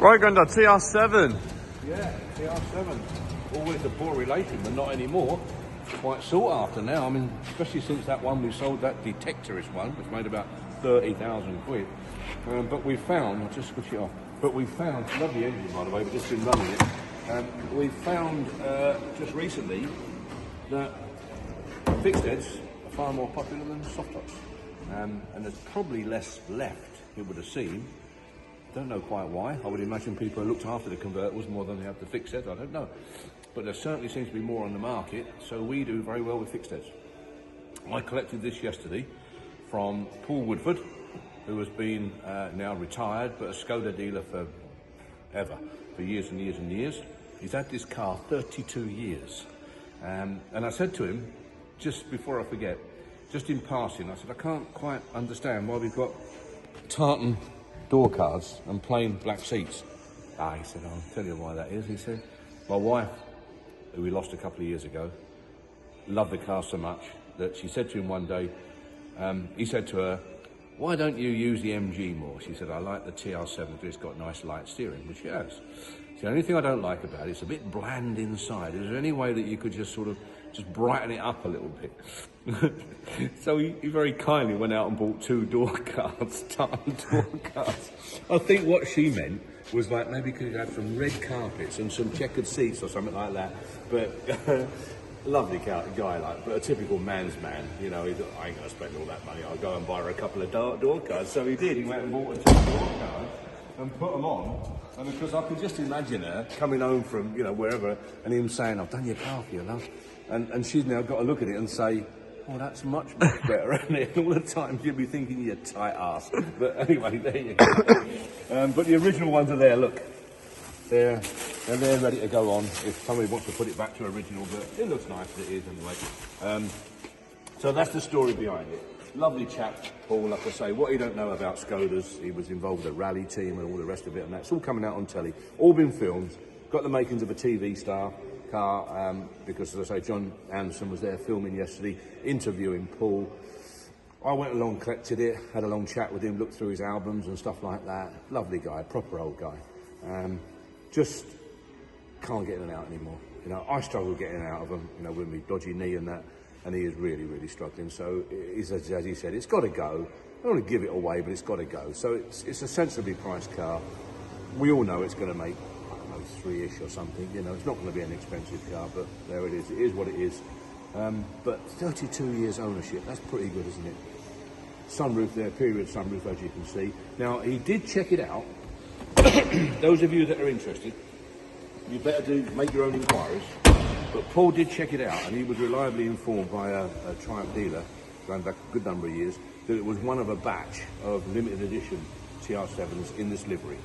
Right, Grandad, TR7. Yeah, TR7. Always a poor relation, but not anymore. Quite sought after now. I mean, especially since that one we sold, that detectorist one, which made about 30,000 quid. But we found, I'll just switch it off, but we found, lovely engine by the way, we've just been running it. We found just recently that fixed heads are far more popular than soft tops. And there's probably less left, it would have seemed. Don't know quite why. I would imagine people who looked after the convertibles more than they have the fixed heads, I don't know. But there certainly seems to be more on the market, so we do very well with fixed heads. I collected this yesterday from Paul Woodford, who has been now retired, but a Skoda dealer for years and years and years. He's had this car 32 years. And I said to him, just before I forget, just in passing, I said, I can't quite understand why we've got tartan door cards and plain black seats. He said, I'll tell you why that is. He said, my wife, who we lost a couple of years ago, loved the car so much that she said to him one day, he said to her, why don't you use the MG more? She said, I like the TR7 because it's got nice light steering, which she has. The only thing I don't like about it, it's a bit bland inside. Is there any way that you could just sort of just brighten it up a little bit? So he very kindly went out and bought 2 door cards, tartan door cards. I think what she meant was like maybe could have some red carpets and some checkered seats or something like that. But lovely guy, like, but a typical man's man. You know, he thought, I ain't gonna spend all that money. I'll go and buy her a couple of door cards. So he did. He went and bought 2 door cards and put them on. And because I could just imagine her coming home from, you know, wherever, and him saying, I've done your car for you, love. And she's now got to look at it and say, oh, that's much better, isn't it? All the time you'll be thinking, you tight ass. But anyway, there you go. But the original ones are there, look. They're ready to go on if somebody wants to put it back to original, but it looks nice as it is anyway. So that's the story behind it. Lovely chap, Paul, like I say. What you don't know about Skodas, he was involved with a rally team and all the rest of it, and that's all coming out on telly. All been filmed. Got the makings of a TV star car, because as I say, John Anderson was there filming yesterday, interviewing Paul. I went along, collected it, had a long chat with him, looked through his albums and stuff like that. Lovely guy, proper old guy. Just can't get in and out anymore. You know, I struggle getting out of him, you know, with my dodgy knee and that, and he is really, really struggling. So, as he said, it's got to go. I don't want to give it away, but it's got to go. So it's a sensibly priced car. We all know it's going to make, I don't know, 3-ish or something. You know, it's not going to be an expensive car, but there it is. It is what it is. But 32 years ownership, that's pretty good, isn't it? Sunroof there, period sunroof, as you can see. Now, he did check it out. Those of you that are interested, you better make your own inquiries. But Paul did check it out, and he was reliably informed by a Triumph dealer, going back a good number of years, that it was one of a batch of limited edition TR7s in this livery.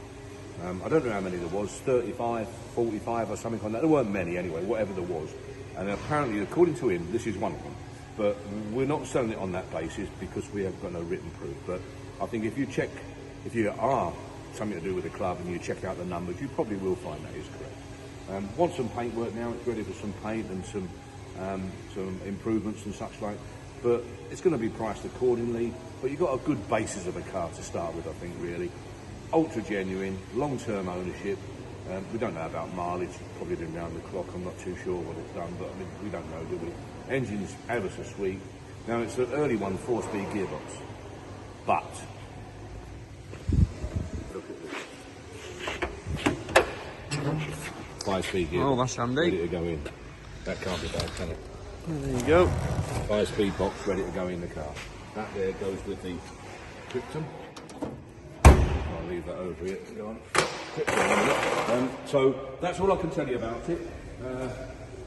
I don't know how many there was, 35, 45 or something like that. There weren't many anyway, whatever there was. And apparently, according to him, this is one of them. But we're not selling it on that basis because we have got no written proof. But I think if you are something to do with the club and you check out the numbers, you probably will find that is correct. Want some paint work now, it's ready for some paint and some improvements and such like, but it's going to be priced accordingly. But you've got a good basis of a car to start with, I think, really. Ultra genuine, long-term ownership. We don't know about mileage, probably been round the clock, I'm not too sure what it's done, but I mean, we don't know, do we? Engine's ever so sweet. Now it's an early one, 4-speed gearbox, but look at this. 5-speed gearbox. Oh, that's handy. Ready to go in. That can't be bad, can it? There you go. 5-speed box ready to go in the car. That there goes with the Krypton. I'll leave that over here. Go on. So that's all I can tell you about it.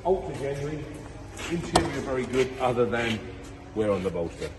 Ultra genuine. Interior very good, other than wear on the bolster.